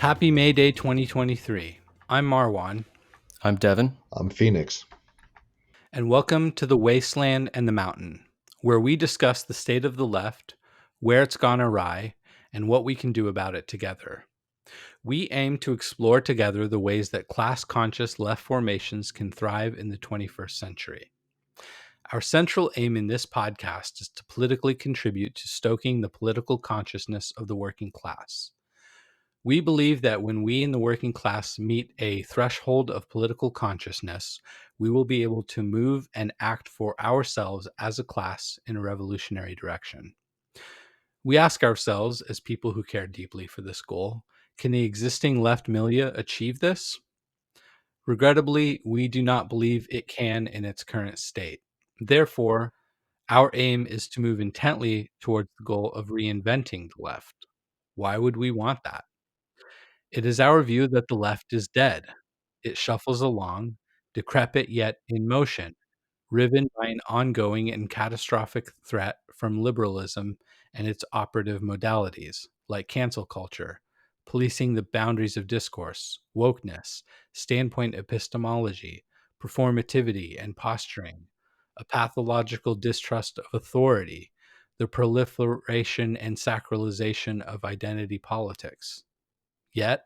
Happy May Day 2023. I'm Marwan, I'm Devin. I'm Phoenix. and welcome to the Wasteland and the Mountain, where we discuss the state of the left, where it's gone awry, and what we can do about it together. We aim to explore together the ways that class-conscious left formations can thrive in the 21st century. Our central aim in this podcast is to politically contribute to stoking the political consciousness of the working class. We believe that when we in the working class meet a threshold of political consciousness, we will be able to move and act for ourselves as a class in a revolutionary direction. We ask ourselves, as people who care deeply for this goal, can the existing left milieu achieve this? Regrettably, we do not believe it can in its current state. Therefore, our aim is to move intently towards the goal of reinventing the left. Why would we want that? It is our view that the left is dead. It shuffles along, decrepit yet in motion, riven by an ongoing and catastrophic threat from liberalism and its operative modalities, like cancel culture, policing the boundaries of discourse, wokeness, standpoint epistemology, performativity and posturing, a pathological distrust of authority, the proliferation and sacralization of identity politics. Yet,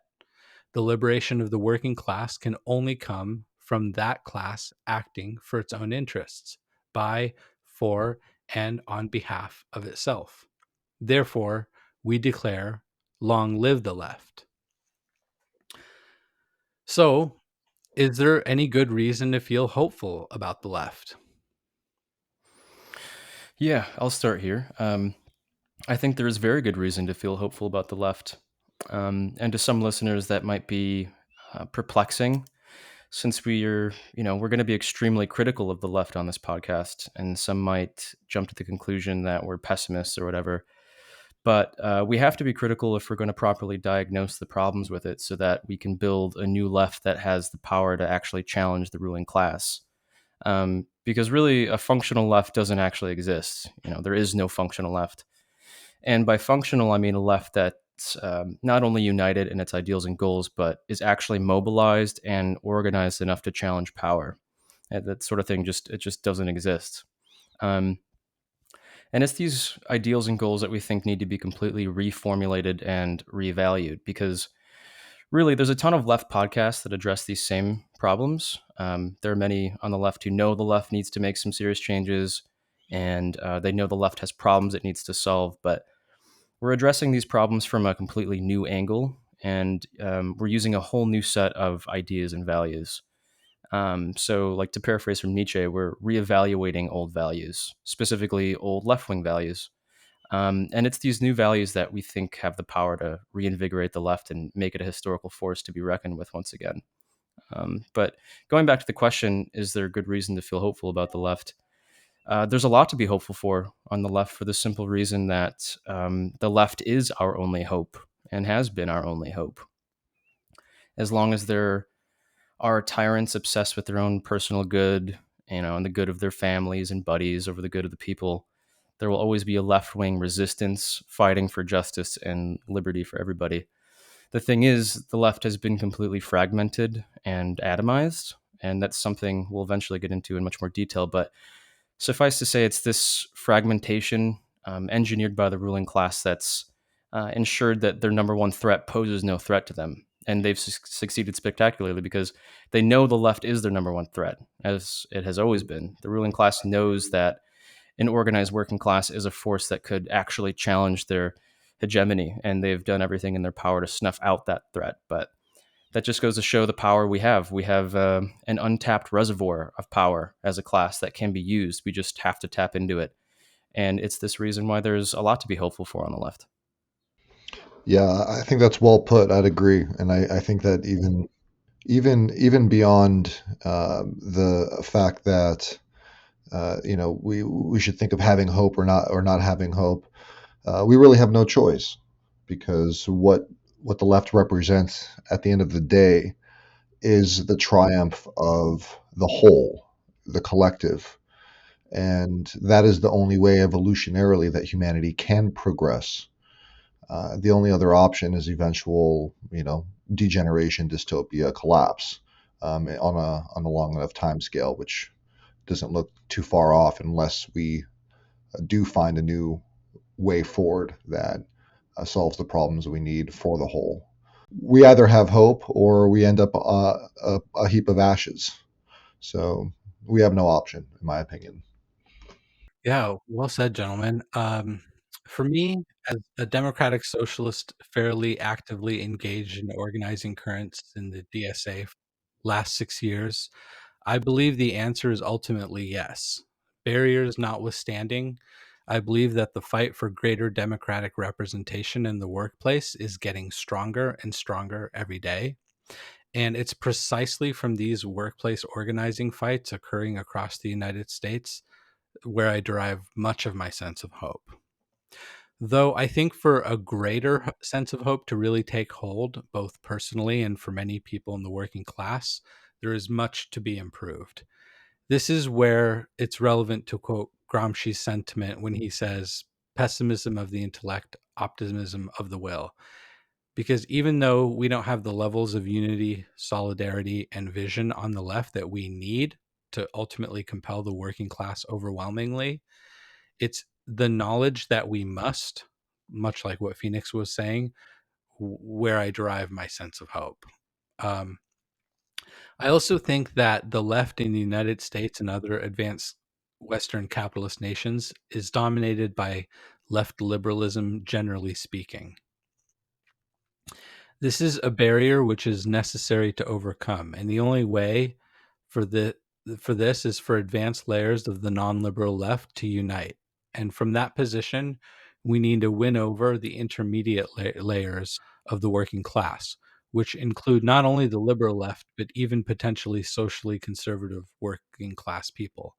the liberation of the working class can only come from that class acting for its own interests, by, for, and on behalf of itself. Therefore, we declare, long live the left. So, is there any good reason to feel hopeful about the left? Yeah, I'll start here. I think there is very good reason to feel hopeful about the left. And to some listeners, that might be perplexing, since we're going to be extremely critical of the left on this podcast, and some might jump to the conclusion that we're pessimists or whatever. But we have to be critical if we're going to properly diagnose the problems with it, so that we can build a new left that has the power to actually challenge the ruling class. Because really, a functional left doesn't actually exist. There is no functional left. And by functional, I mean a left that's not only united in its ideals and goals, but is actually mobilized and organized enough to challenge power. And that sort of thing just doesn't exist. Um, and it's these ideals and goals that we think need to be completely reformulated and revalued, because really, there's a ton of left podcasts that address these same problems. There are many on the left who know the left needs to make some serious changes, and they know the left has problems it needs to solve. But we're addressing these problems from a completely new angle, and we're using a whole new set of ideas and values. So, like to paraphrase from Nietzsche, we're reevaluating old values, specifically old left-wing values. And it's these new values that we think have the power to reinvigorate the left and make it a historical force to be reckoned with once again. But going back to the question, is there good reason to feel hopeful about the left? There's a lot to be hopeful for on the left, for the simple reason that the left is our only hope and has been our only hope. As long as there are tyrants obsessed with their own personal good, and the good of their families and buddies over the good of the people, there will always be a left-wing resistance fighting for justice and liberty for everybody. The thing is, the left has been completely fragmented and atomized, and that's something we'll eventually get into in much more detail. But suffice to say, it's this fragmentation engineered by the ruling class that's ensured that their number one threat poses no threat to them. And they've succeeded spectacularly because they know the left is their number one threat, as it has always been. The ruling class knows that an organized working class is a force that could actually challenge their hegemony, and they've done everything in their power to snuff out that threat. But that just goes to show the power we have. We have an untapped reservoir of power as a class that can be used. We just have to tap into it. And it's this reason why there's a lot to be hopeful for on the left. Yeah, I think that's well put. I'd agree, and I think that even beyond the fact that we should think of having hope or not having hope, we really have no choice, because what the left represents at the end of the day is the triumph of the whole, the collective. And that is the only way evolutionarily that humanity can progress. The only other option is eventual, degeneration, dystopia, collapse on a long enough time scale, which doesn't look too far off unless we do find a new way forward that solves the problems we need for the whole. We either have hope or we end up a heap of ashes. So we have no option, in my opinion. Yeah, well said, gentlemen. For me, as a democratic socialist, fairly actively engaged in organizing currents in the DSA last 6 years, I believe the answer is ultimately yes. Barriers notwithstanding, I believe that the fight for greater democratic representation in the workplace is getting stronger and stronger every day. And it's precisely from these workplace organizing fights occurring across the United States where I derive much of my sense of hope. Though I think for a greater sense of hope to really take hold, both personally and for many people in the working class, there is much to be improved. This is where it's relevant to quote Gramsci's sentiment when he says, pessimism of the intellect, optimism of the will. Because even though we don't have the levels of unity, solidarity, and vision on the left that we need to ultimately compel the working class overwhelmingly, it's the knowledge that we must, much like what Phoenix was saying, where I derive my sense of hope. Um, I also think that the left in the United States and other advanced Western capitalist nations is dominated by left liberalism, generally speaking. This is a barrier which is necessary to overcome, and the only way for the for this is for advanced layers of the non-liberal left to unite. And from that position, we need to win over the intermediate layers of the working class, which include not only the liberal left, but even potentially socially conservative working class people.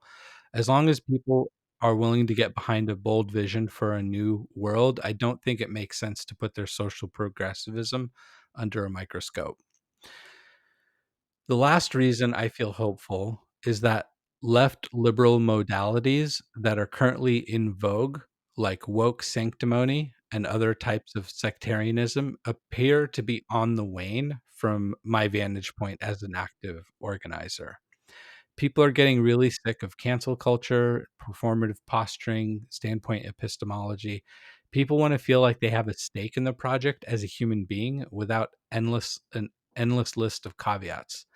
As long as people are willing to get behind a bold vision for a new world, I don't think it makes sense to put their social progressivism under a microscope. The last reason I feel hopeful is that left liberal modalities that are currently in vogue, like woke sanctimony and other types of sectarianism, appear to be on the wane from my vantage point as an active organizer. People are getting really sick of cancel culture, performative posturing, standpoint epistemology. People want to feel like they have a stake in the project as a human being without an endless list of caveats.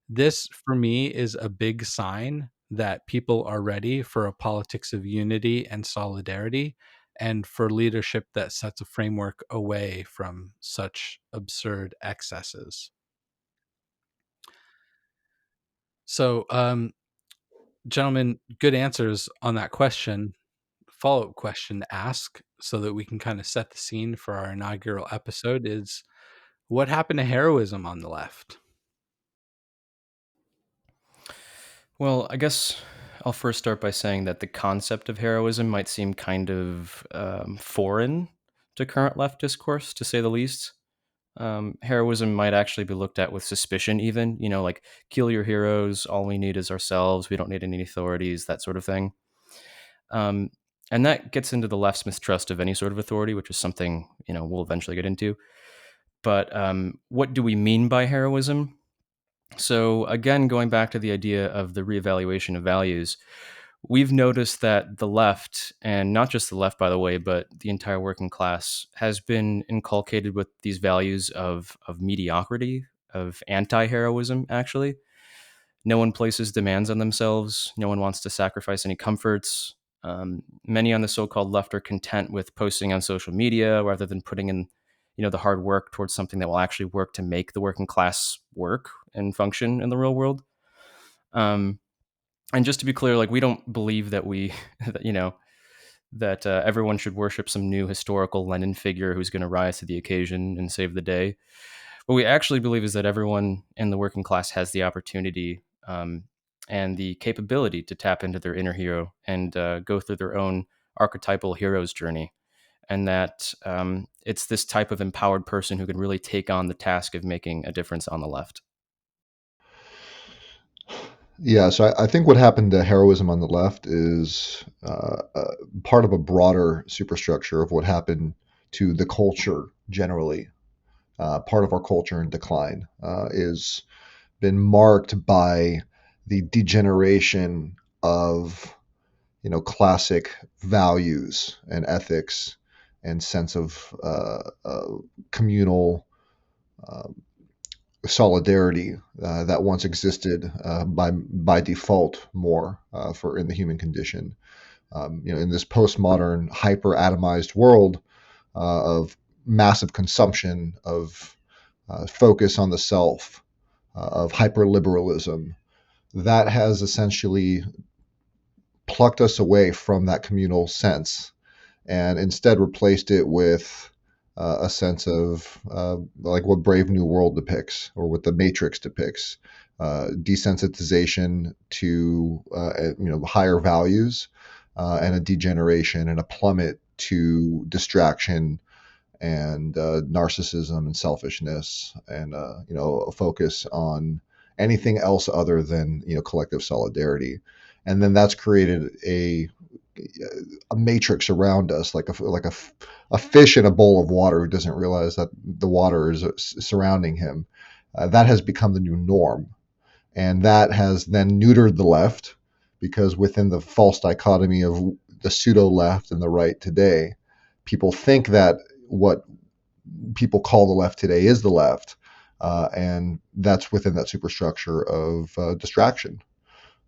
This for me is a big sign that people are ready for a politics of unity and solidarity and for leadership that sets a framework away from such absurd excesses. So, gentlemen, good answers on that question. Follow-up question to ask so that we can kind of set the scene for our inaugural episode is what happened to heroism on the left? Well, I guess I'll first start by saying that the concept of heroism might seem kind of foreign to current left discourse, to say the least. Heroism might actually be looked at with suspicion, even, like kill your heroes, all we need is ourselves, we don't need any authorities, that sort of thing. Um, and that gets into the left's mistrust of any sort of authority, which is something, we'll eventually get into. But what do we mean by heroism? So, again, going back to the idea of the reevaluation of values, we've noticed that the left, and not just the left, by the way, but the entire working class, has been inculcated with these values of mediocrity, of anti heroism, actually. No one places demands on themselves, no one wants to sacrifice any comforts. Many on the so called left are content with posting on social media rather than putting in the hard work towards something that will actually work to make the working class work and function in the real world. Um, and just to be clear, like we don't believe that we, that, that everyone should worship some new historical Lenin figure who's going to rise to the occasion and save the day. What we actually believe is that everyone in the working class has the opportunity and the capability to tap into their inner hero and go through their own archetypal hero's journey. And that it's this type of empowered person who can really take on the task of making a difference on the left. Yeah, so I think what happened to heroism on the left is part of a broader superstructure of what happened to the culture generally. Part of our culture in decline is been marked by the degeneration of classic values and ethics and sense of communal uh, solidarity that once existed by default more for in the human condition. In this postmodern hyper atomized world of massive consumption, of focus on the self, of hyper liberalism, that has essentially plucked us away from that communal sense and instead replaced it with a sense of like what Brave New World depicts or what the Matrix depicts, desensitization to higher values, and a degeneration and a plummet to distraction and narcissism and selfishness and a focus on anything else other than collective solidarity, and then that's created a matrix around us, like a fish in a bowl of water who doesn't realize that the water is surrounding him. That has become the new norm, and that has then neutered the left because within the false dichotomy of the pseudo left and the right today, people think that what people call the left today is the left, and that's within that superstructure of distraction.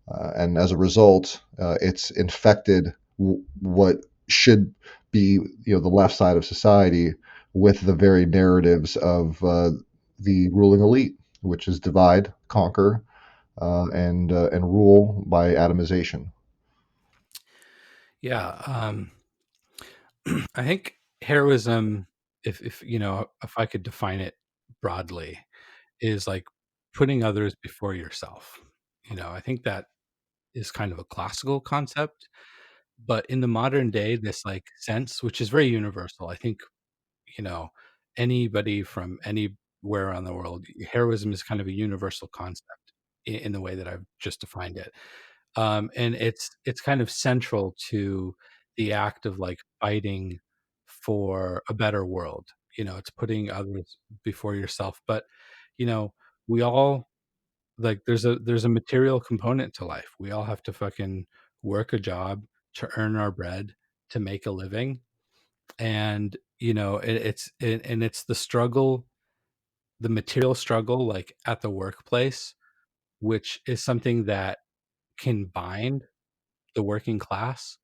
And as a result, it's infected what should be, the left side of society with the very narratives of the ruling elite, which is divide, conquer, and rule by atomization. Yeah, I think heroism, if I could define it broadly, is like putting others before yourself. I think that is kind of a classical concept, but in the modern day, this like sense, which is very universal, I think, you know, anybody from anywhere around the world, heroism is kind of a universal concept in the way that I've just defined it. And it's kind of central to the act of like fighting for a better world. It's putting others before yourself. But you know, we all like there's a material component to life. We all have to fucking work a job to earn our bread, to make a living, and it's the struggle, the material struggle, like at the workplace, which is something that can bind the working class,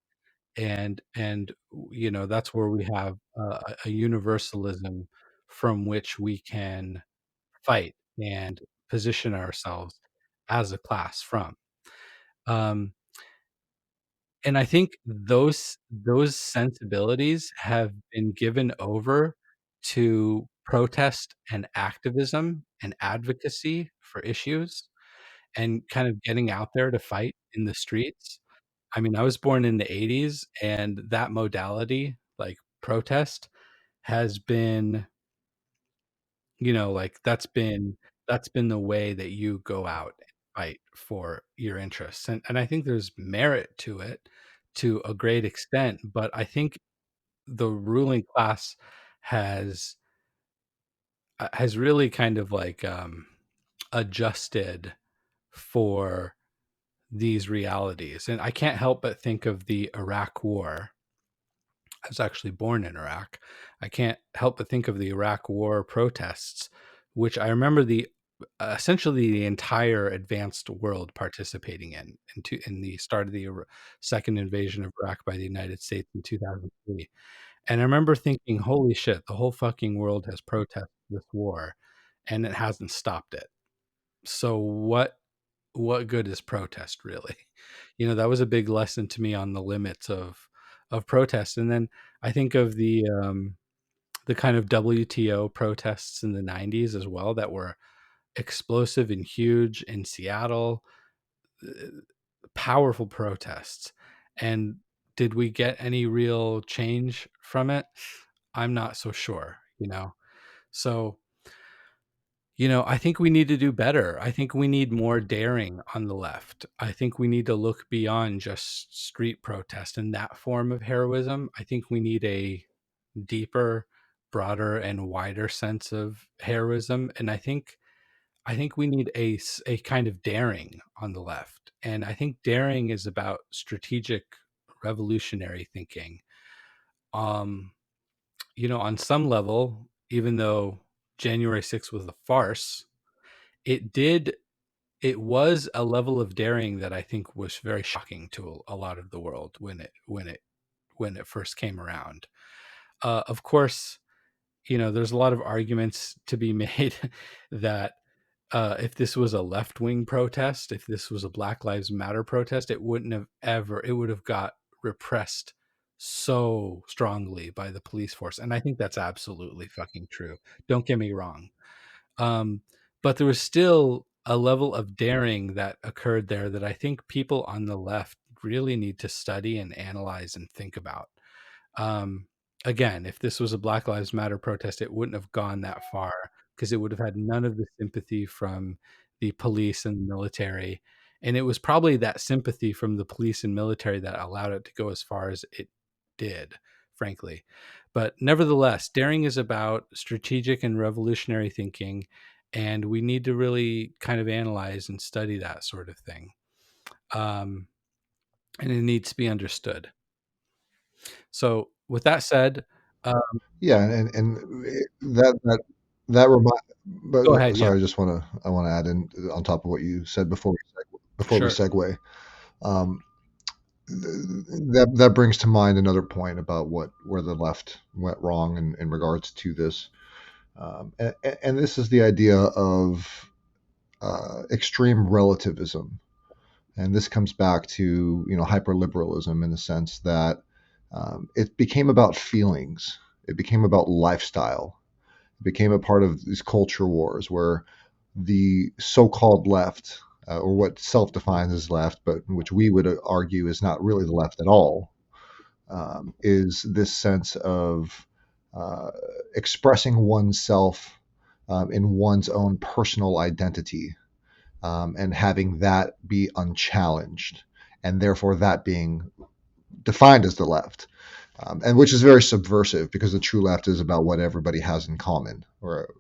and that's where we have a universalism from which we can fight and position ourselves as a class from. um, and I think those sensibilities have been given over to protest and activism and advocacy for issues and kind of getting out there to fight in the streets. I mean, I was born in the '80s, and that modality, like protest, has been, like that's been the way that you go out and fight for your interests. And I think there's merit to it to a great extent, but I think the ruling class has has really kind of like adjusted for these realities. And I can't help but think of the Iraq War. I was actually born in Iraq. I can't help but think of the Iraq War protests, which I remember the essentially the entire advanced world participating in the start of the second invasion of Iraq by the United States in 2003. And I remember thinking, "Holy shit, the whole fucking world has protested this war, and it hasn't stopped it. So what good is protest really?" That was a big lesson to me on the limits of protest. And then I think of the kind of WTO protests in the '90s as well that were explosive and huge in Seattle, uh, powerful protests. And did we get any real change from it? I'm not so sure. So I think we need to do better. I think we need more daring on the left. I think we need to look beyond just street protest and that form of heroism. I think we need a deeper, broader, and wider sense of heroism. And I think we need a kind of daring on the left. And I think daring is about strategic revolutionary thinking. Um, on some level, even though January 6th was a farce, it did it was a level of daring that I think was very shocking to a lot of the world when it first came around. Of course, there's a lot of arguments to be made that if this was a left wing protest, if this was a Black Lives Matter protest, it would have got repressed so strongly by the police force. And I think that's absolutely fucking true. Don't get me wrong. Um, but there was still a level of daring that occurred there that I think people on the left really need to study and analyze and think about. Um, Again, if this was a Black Lives Matter protest, it wouldn't have gone that far because it would have had none of the sympathy from the police and the military. And it was probably that sympathy from the police and military that allowed it to go as far as it did, frankly. But nevertheless, daring is about strategic and revolutionary thinking. And we need to really kind of analyze and study that sort of thing. Um, and it needs to be understood. So, with that said, Yeah, and that remind. go ahead. Yeah, Sorry, I want to add in on top of what you said before we sure. segue. Um, that brings to mind another point about where the left went wrong in regards to this, and this is the idea of extreme relativism, and this comes back to hyperliberalism in the sense that it became about feelings, it became about lifestyle, it became a part of these culture wars where the so-called left, or what self-defines as left, but which we would argue is not really the left at all, is this sense of uh, expressing oneself in one's own personal identity, and having that be unchallenged, and therefore that being defined as the left, and which is very subversive because the true left is about what everybody has in common, or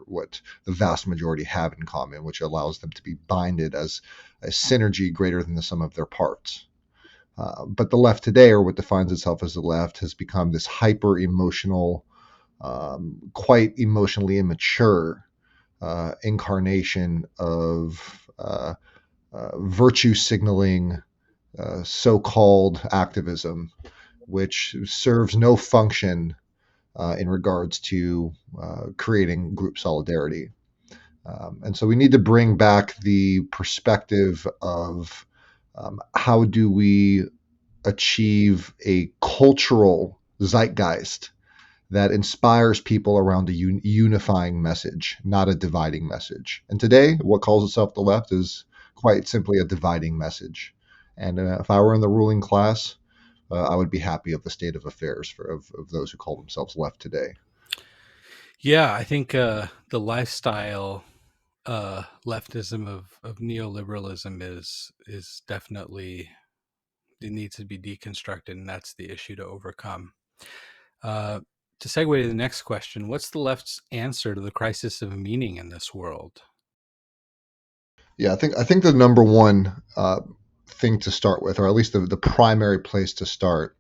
what the vast majority have in common, which allows them to be binded as a synergy greater than the sum of their parts. But the left today, or what defines itself as the left, has become this hyper emotional, quite emotionally immature incarnation of virtue signaling, so called activism, which serves no function in regards to creating group solidarity. And so we need to bring back the perspective of how do we achieve a cultural zeitgeist that inspires people around a unifying message, not a dividing message. And today, what calls itself the left is quite simply a dividing message. And if I were in the ruling class, I would be happy of the state of affairs of those who call themselves left today. Yeah, I think the lifestyle leftism of neoliberalism is definitely, it needs to be deconstructed, and that's the issue to overcome. Uh, to segue to the next question, what's the left's answer to the crisis of meaning in this world? Yeah, I think the number one thing to start with, or at least the primary place to start,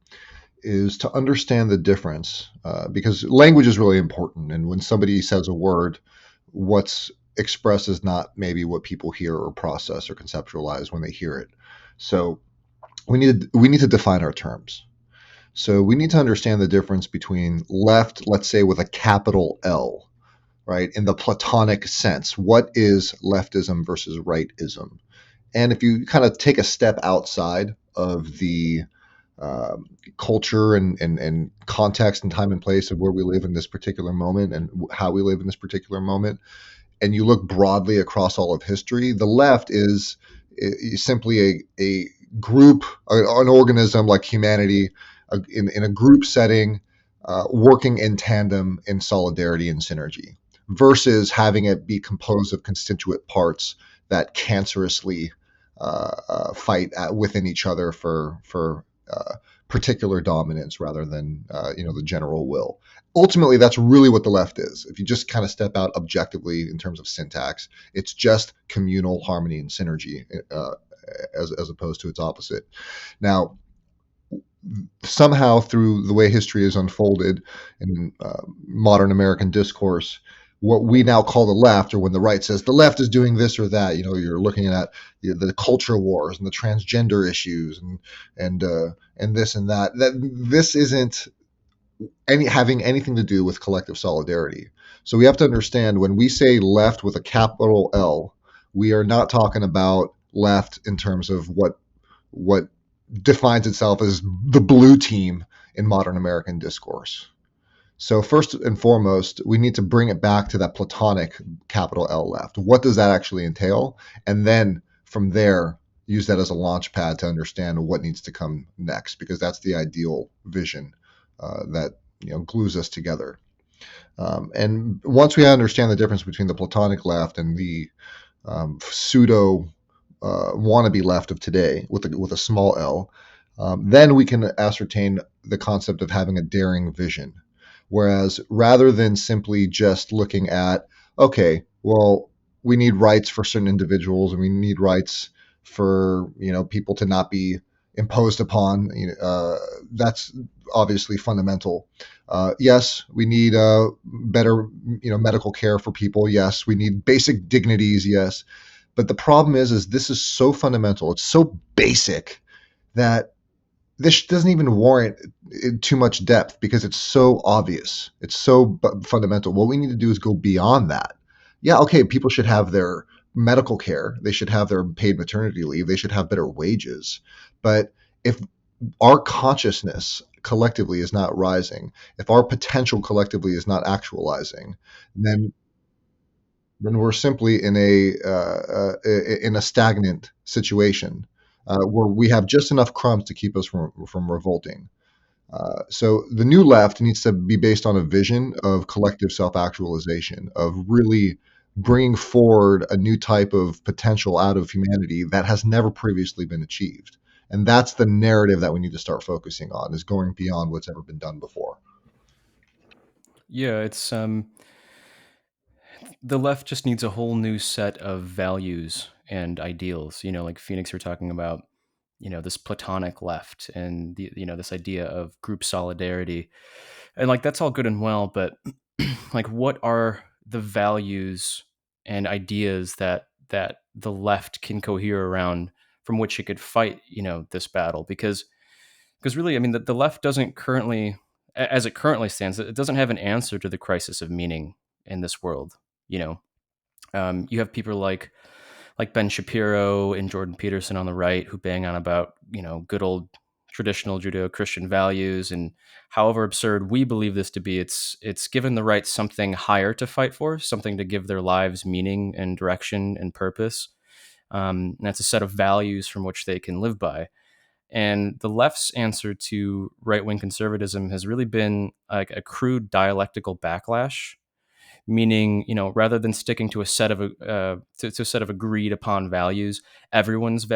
is to understand the difference, because language is really important. And when somebody says a word, what's expressed is not maybe what people hear or process or conceptualize when they hear it. So we need to define our terms. So we need to understand the difference between left, let's say with a capital L, right, in the Platonic sense. What is leftism versus rightism? And if you kind of take a step outside of the culture and context and time and place of where we live in this particular moment and how we live in this particular moment, and you look broadly across all of history, the left is simply a group, an organism like humanity, in a group setting, working in tandem in solidarity and synergy, versus having it be composed of constituent parts that cancerously fight within each other for particular dominance rather than the general will. Ultimately, that's really what the left is. If you just kind of step out objectively in terms of syntax, it's just communal harmony and synergy, as opposed to its opposite. Now, somehow through the way history is unfolded in modern American discourse, what we now call the left, or when the right says the left is doing this or that, you're looking at the culture wars and the transgender issues and this and that. That this isn't having anything to do with collective solidarity. So we have to understand when we say left with a capital L, we are not talking about left in terms of what defines itself as the blue team in modern American discourse. So first and foremost, we need to bring it back to that Platonic capital L left. What does that actually entail? And then from there, use that as a launch pad to understand what needs to come next, because that's the ideal vision that glues us together. And once we understand the difference between the Platonic left and the pseudo wannabe left of today with a small L, then we can ascertain the concept of having a daring vision. Whereas rather than simply just looking at, okay, well, we need rights for certain individuals and we need rights for people to not be imposed upon. That's obviously fundamental. Yes, we need better medical care for people. Yes, we need basic dignities. Yes, but the problem is this is so fundamental. It's so basic that this doesn't even warrant too much depth because it's so obvious. It's so fundamental. What we need to do is go beyond that. Yeah, okay, people should have their medical care. They should have their paid maternity leave. They should have better wages. But if our consciousness collectively is not rising, if our potential collectively is not actualizing, then we're simply in a stagnant situation where we have just enough crumbs to keep us from revolting. So the new left needs to be based on a vision of collective self-actualization, of really bringing forward a new type of potential out of humanity that has never previously been achieved. And that's the narrative that we need to start focusing on, is going beyond what's ever been done before. Yeah, it's the left just needs a whole new set of values and ideals. Like Phoenix, you're talking about, this platonic left and this idea of group solidarity, and like that's all good and well, but like what are the values and ideas that the left can cohere around, from which it could fight this battle? Because really, I mean, the left doesn't currently, as it currently stands, it doesn't have an answer to the crisis of meaning in this world. you know you have people like Ben Shapiro and Jordan Peterson on the right who bang on about good old traditional Judeo-Christian values, and however absurd we believe this to be, it's given the right something higher to fight for, something to give their lives meaning and direction and purpose. And that's a set of values from which they can live by. And the left's answer to right-wing conservatism has really been like a crude dialectical backlash, meaning rather than sticking to a set of to a set of agreed upon values, everyone's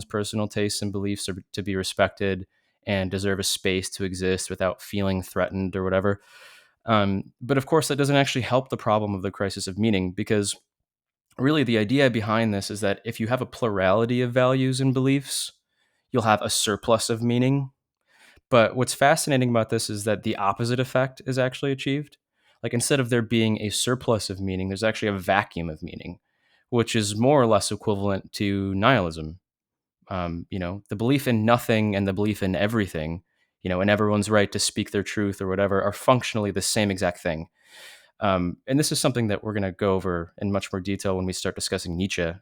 personal tastes and beliefs are to be respected and deserve a space to exist without feeling threatened or whatever. But of course, that doesn't actually help the problem of the crisis of meaning, because really the idea behind this is that if you have a plurality of values and beliefs, you'll have a surplus of meaning. But what's fascinating about this is that the opposite effect is actually achieved. Like instead of there being a surplus of meaning, there's actually a vacuum of meaning, which is more or less equivalent to nihilism. The belief in nothing and the belief in everything, and everyone's right to speak their truth or whatever, are functionally the same exact thing. And this is something that we're going to go over in much more detail when we start discussing Nietzsche,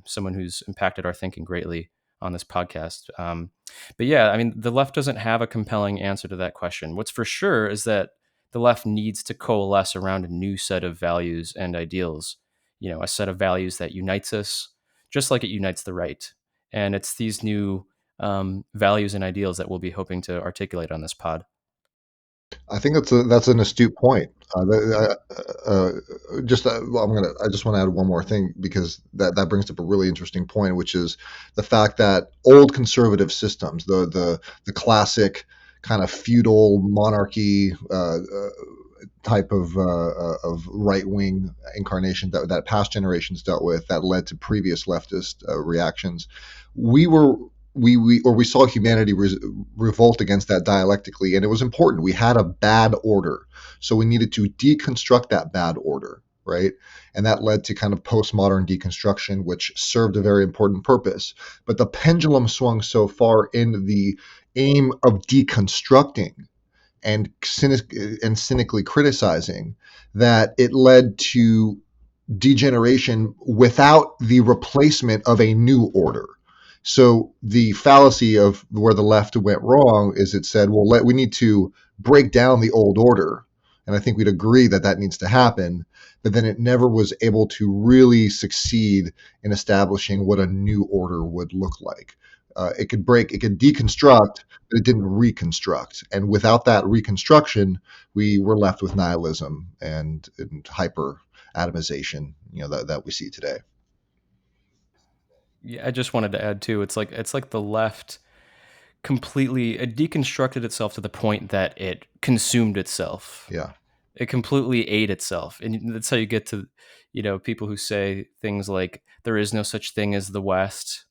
someone who's impacted our thinking greatly on this podcast. But yeah, I mean, the left doesn't have a compelling answer to that question. What's for sure is that the left needs to coalesce around a new set of values and ideals, a set of values that unites us, just like it unites the right. And it's these new values and ideals that we'll be hoping to articulate on this pod. I think that's an astute point. Well, I just want to add one more thing because that brings up a really interesting point, which is the fact that old conservative systems, the classic kind of feudal monarchy type of right wing incarnation that past generations dealt with, that led to previous leftist reactions, we were we saw humanity revolt against that dialectically, and it was important. We had a bad order, so we needed to deconstruct that bad order, right? And that led to kind of postmodern deconstruction, which served a very important purpose. But the pendulum swung so far in the aim of deconstructing and cynically criticizing that it led to degeneration without the replacement of a new order. So the fallacy of where the left went wrong is it said, well, we need to break down the old order. And I think we'd agree that that needs to happen. But then it never was able to really succeed in establishing what a new order would look like. It could deconstruct, but it didn't reconstruct. And without that reconstruction, we were left with nihilism and hyper atomization, that we see today. Yeah, I just wanted to add too. It's like the left completely it deconstructed itself to the point that it consumed itself. Yeah, It completely ate itself, and that's how you get to, people who say things like there is no such thing as the West.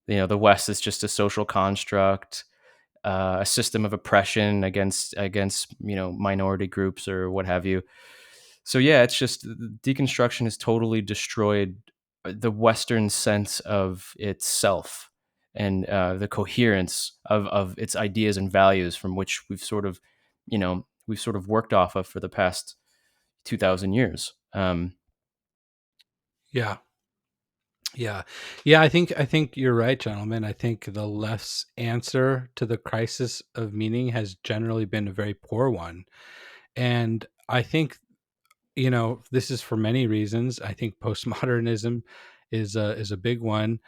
The West is just a social construct, a system of oppression against minority groups or what have you. So yeah, it's just deconstruction has totally destroyed the Western sense of itself and the coherence of its ideas and values from which we've sort of worked off of for the past 2,000 years. Yeah. Yeah. Yeah, I think you're right, gentlemen. I think the left's answer to the crisis of meaning has generally been a very poor one. And I think, this is for many reasons. I think postmodernism is a big one.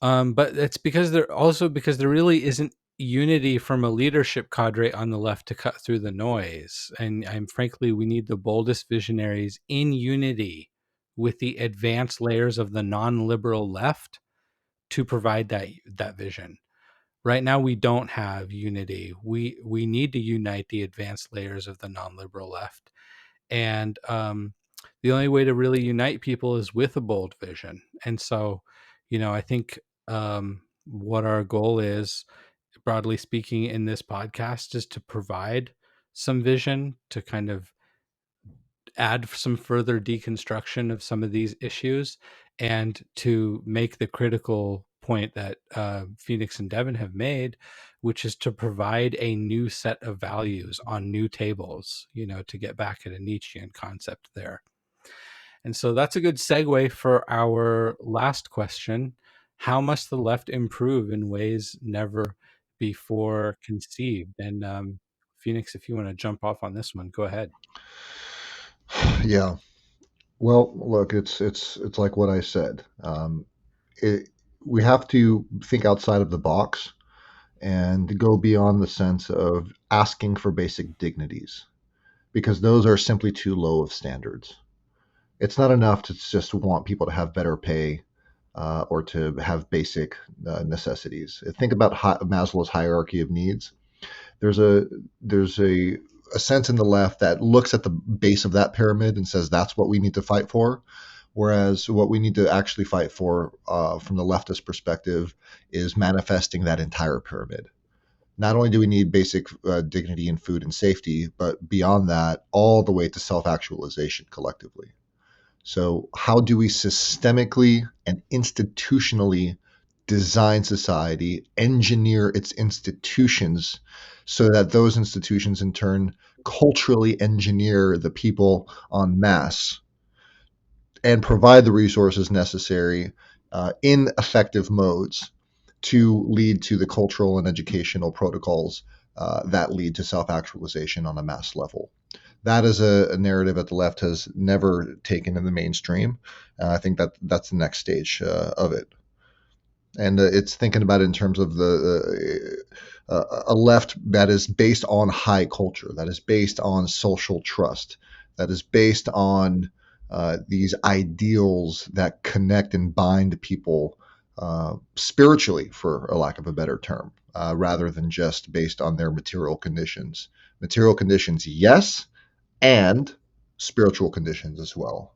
But it's because there really isn't unity from a leadership cadre on the left to cut through the noise. And frankly, we need the boldest visionaries in unity with the advanced layers of the non-liberal left to provide that vision. Right now, we don't have unity. We need to unite the advanced layers of the non-liberal left, and the only way to really unite people is with a bold vision. And so, I think what our goal is, broadly speaking, in this podcast is to provide some vision to kind of add some further deconstruction of some of these issues, and to make the critical point that Phoenix and Devin have made, which is to provide a new set of values on new tables, to get back at a Nietzschean concept there. And so that's a good segue for our last question. How must the left improve in ways never before conceived? And Phoenix, if you want to jump off on this one, go ahead. yeah. Well, look, it's like what I said. It, we have to think outside of the box and go beyond the sense of asking for basic dignities because those are simply too low of standards. It's not enough to just want people to have better pay or to have basic necessities. Think about Maslow's hierarchy of needs. There's a sense in the left that looks at the base of that pyramid and says that's what we need to fight for. Whereas what we need to actually fight for from the leftist perspective is manifesting that entire pyramid. Not only do we need basic dignity in food and safety, but beyond that, all the way to self actualization collectively. So, how do we systemically and institutionally design society, engineer its institutions so that those institutions in turn culturally engineer the people en masse and provide the resources necessary in effective modes to lead to the cultural and educational protocols that lead to self actualization on a mass level? That is a narrative that the left has never taken in the mainstream. I think that's the next stage of it. And it's thinking about it in terms of a left that is based on high culture, that is based on social trust, that is based on these ideals that connect and bind people spiritually, for a lack of a better term, rather than just based on their material conditions. Material conditions, yes, and spiritual conditions as well.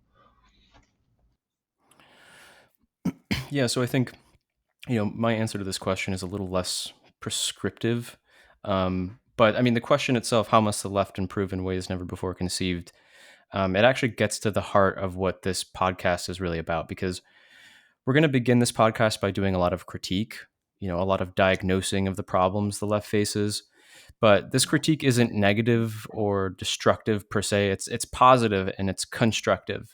Yeah, so I think my answer to this question is a little less prescriptive. But I mean, the question itself, how must the left improve in ways never before conceived? It actually gets to the heart of what this podcast is really about, because we're going to begin this podcast by doing a lot of critique, a lot of diagnosing of the problems the left faces. But this critique isn't negative or destructive per se. It's positive and it's constructive.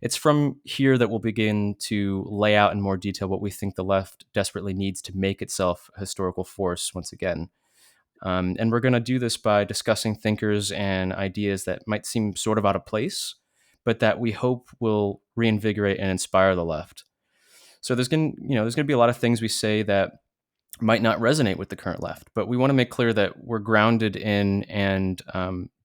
It's from here that we'll begin to lay out in more detail what we think the left desperately needs to make itself a historical force once again. And we're going to do this by discussing thinkers and ideas that might seem sort of out of place, but that we hope will reinvigorate and inspire the left. So there's going to be a lot of things we say that might not resonate with the current left, but we want to make clear that we're grounded in and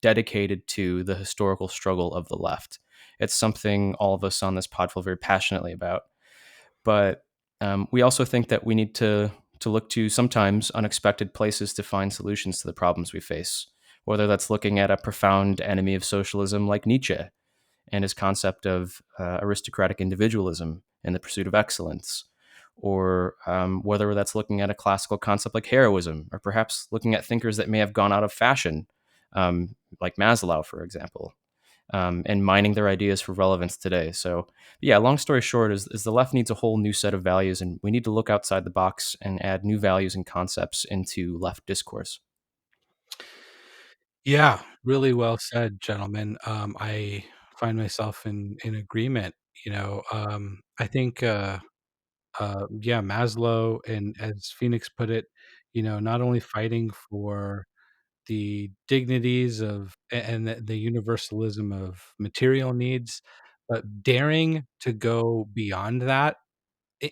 dedicated to the historical struggle of the left. It's something all of us on this pod feel very passionately about. But we also think that we need to look to sometimes unexpected places to find solutions to the problems we face, whether that's looking at a profound enemy of socialism like Nietzsche and his concept of aristocratic individualism in the pursuit of excellence, or whether that's looking at a classical concept like heroism, or perhaps looking at thinkers that may have gone out of fashion, like Maslow, for example, and mining their ideas for relevance today. So, yeah, long story short is the left needs a whole new set of values, and we need to look outside the box and add new values and concepts into left discourse. Yeah, really well said, gentlemen. I find myself in agreement. I think yeah, Maslow, and as Phoenix put it, not only fighting for the dignities of and the universalism of material needs, but daring to go beyond that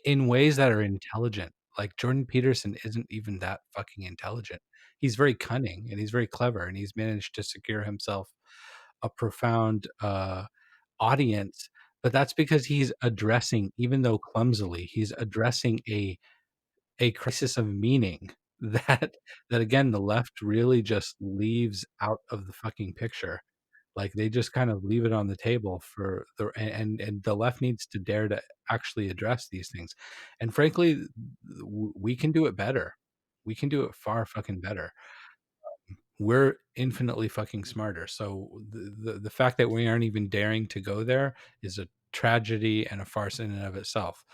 in ways that are intelligent. Like Jordan Peterson isn't even that fucking intelligent. He's very cunning and he's very clever and he's managed to secure himself a profound audience, but that's because he's addressing, even though clumsily, he's addressing a crisis of meaning that again the left really just leaves out of the fucking picture. Like they just kind of leave it on the table for the and the left needs to dare to actually address these things. And frankly, we can do it better. We can do it far fucking better. We're infinitely fucking smarter. So the fact that we aren't even daring to go there is a tragedy and a farce in and of itself.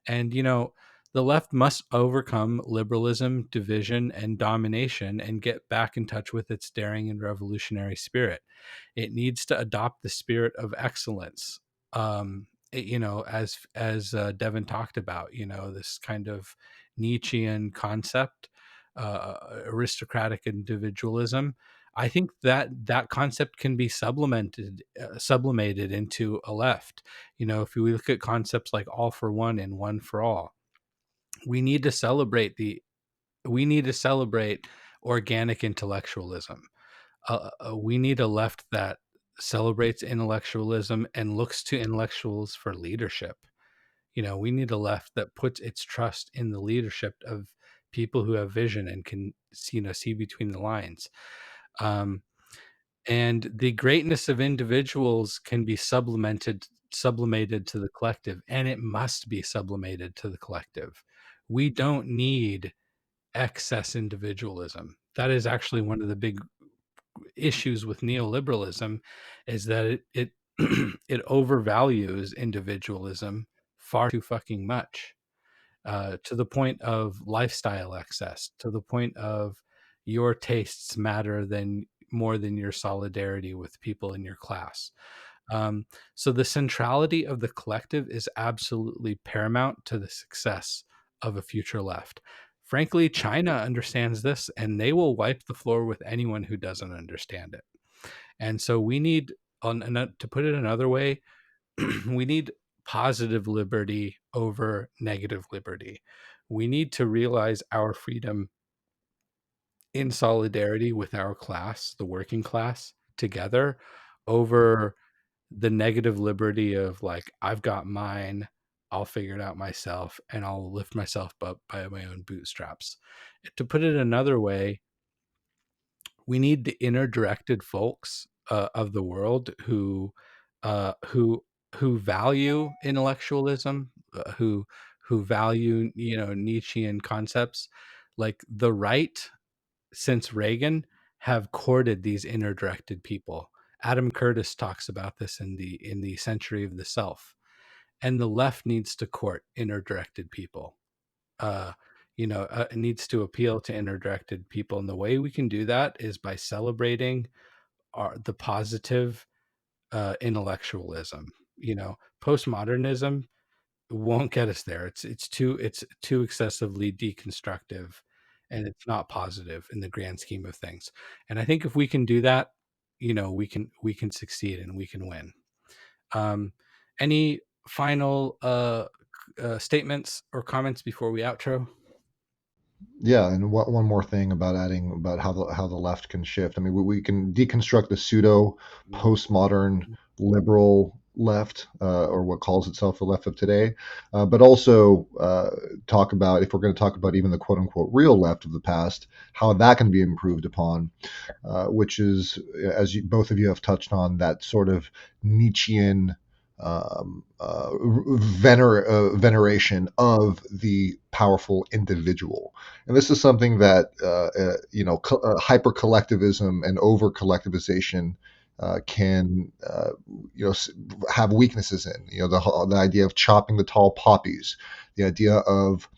And the left must overcome liberalism, division, and domination and get back in touch with its daring and revolutionary spirit. It needs to adopt the spirit of excellence. As Devin talked about, this kind of Nietzschean concept, aristocratic individualism. I think that that concept can be sublimated into a left. If we look at concepts like all for one and one for all, we need to celebrate organic intellectualism. We need a left that celebrates intellectualism and looks to intellectuals for leadership. We need a left that puts its trust in the leadership of people who have vision and can see between the lines. Um, and the greatness of individuals can be sublimated to the collective, and it must be sublimated to the collective. We don't need excess individualism. That is actually one of the big issues with neoliberalism, is that it it overvalues individualism far too fucking much, to the point of lifestyle excess, to the point of your tastes matter than more than your solidarity with people in your class. So the centrality of the collective is absolutely paramount to the success of a future left. Frankly, China understands this and they will wipe the floor with anyone who doesn't understand it. And so we need, to put it another way, we need positive liberty over negative liberty. We need to realize our freedom in solidarity with our class, the working class, together over the negative liberty of like, I've got mine, I'll figure it out myself, and I'll lift myself up by my own bootstraps. To put it another way, we need the inner directed folks of the world uh, who who value intellectualism, who value, you know, Nietzschean concepts. Like the right since Reagan have courted these inner directed people. Adam Curtis talks about this in the Century of the Self, and the left needs to court inner directed people. uh, it needs to appeal to inner-directed people, and the way we can do that is by celebrating the positive intellectualism. You know, postmodernism won't get us there. It's too excessively deconstructive, and it's not positive in the grand scheme of things. And I think if we can do that, you know, we can succeed and we can win. Um, any final statements or comments before we outro? Yeah, and one more thing about adding about how the left can shift. I mean, we can deconstruct the pseudo postmodern liberal left, or what calls itself the left of today, but also talk about, if we're going to talk about even the quote unquote real left of the past, how that can be improved upon, which is, as both of you have touched on, that sort of Nietzschean veneration of the powerful individual. And this is something that, hyper collectivism and over collectivization can, have weaknesses in. You know, the idea of chopping the tall poppies, the idea of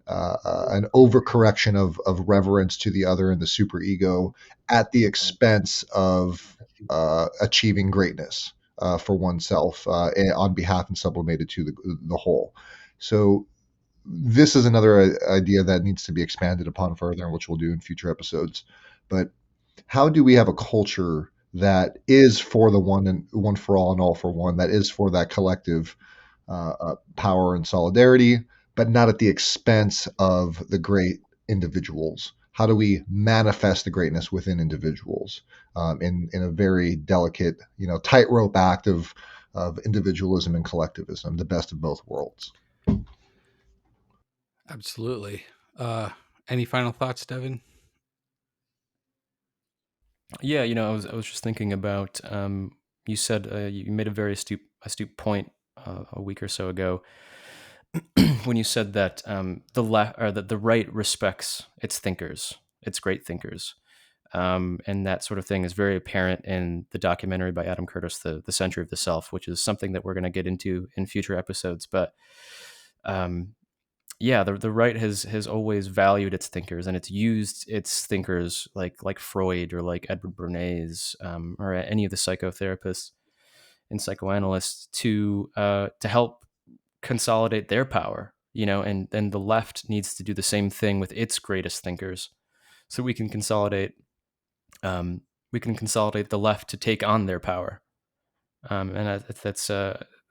an overcorrection of reverence to the other and the superego at the expense of achieving greatness for oneself, on behalf and sublimated to the whole. So this is another idea that needs to be expanded upon further, which we'll do in future episodes. But how do we have a culture that is for the one and one for all and all for one, that is for that collective power and solidarity, but not at the expense of the great individuals? How do we manifest the greatness within individuals, in a very delicate, tightrope act of individualism and collectivism, the best of both worlds? Absolutely. Any final thoughts, Devin? Yeah, I was just thinking about, you said, you made a very astute point a week or so ago when you said that, the left, or that the right respects its thinkers, its great thinkers. And that sort of thing is very apparent in the documentary by Adam Curtis, the Century of the Self, which is something that we're going to get into in future episodes. But um, yeah, the right has always valued its thinkers, and it's used its thinkers like Freud or like Edward Bernays, or any of the psychotherapists and psychoanalysts to help consolidate their power. And then the left needs to do the same thing with its greatest thinkers, so um, we can consolidate the left to take on their power. And that's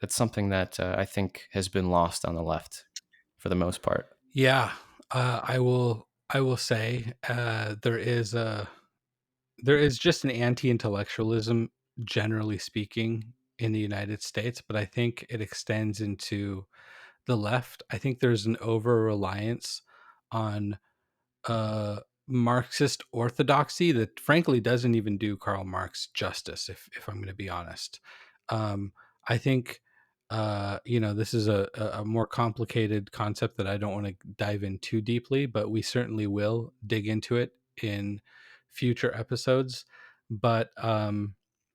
something that I think has been lost on the left for the most part. Yeah, I will say there is just an anti-intellectualism, generally speaking, in the United States, but I think it extends into the left. I think there's an over reliance on uh, Marxist orthodoxy that frankly doesn't even do Karl Marx justice, if I'm going to be honest. Um, I think, this is a more complicated concept that I don't want to dive in too deeply, but we certainly will dig into it in future episodes. But,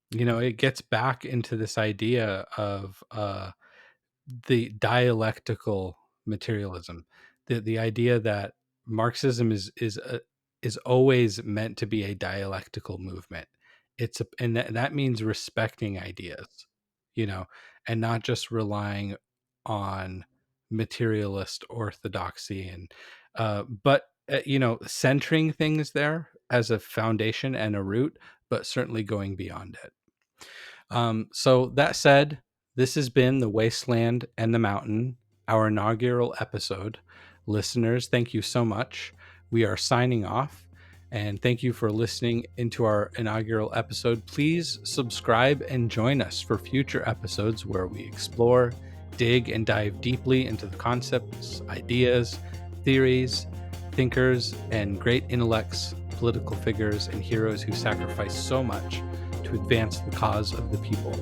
it gets back into this idea of the dialectical materialism, the idea that Marxism is always meant to be a dialectical movement. And that means respecting ideas, you know, and not just relying on materialist orthodoxy, and but centering things there as a foundation and a root, but certainly going beyond it. So that said, This has been The Wasteland and the Mountain, our inaugural episode. Listeners, thank you so much. We are signing off, and thank you for listening into our inaugural episode. Please subscribe and join us for future episodes where we explore, dig, and dive deeply into the concepts, ideas, theories, thinkers, and great intellects, political figures, and heroes who sacrifice so much to advance the cause of the people.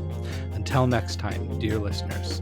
Until next time, dear listeners.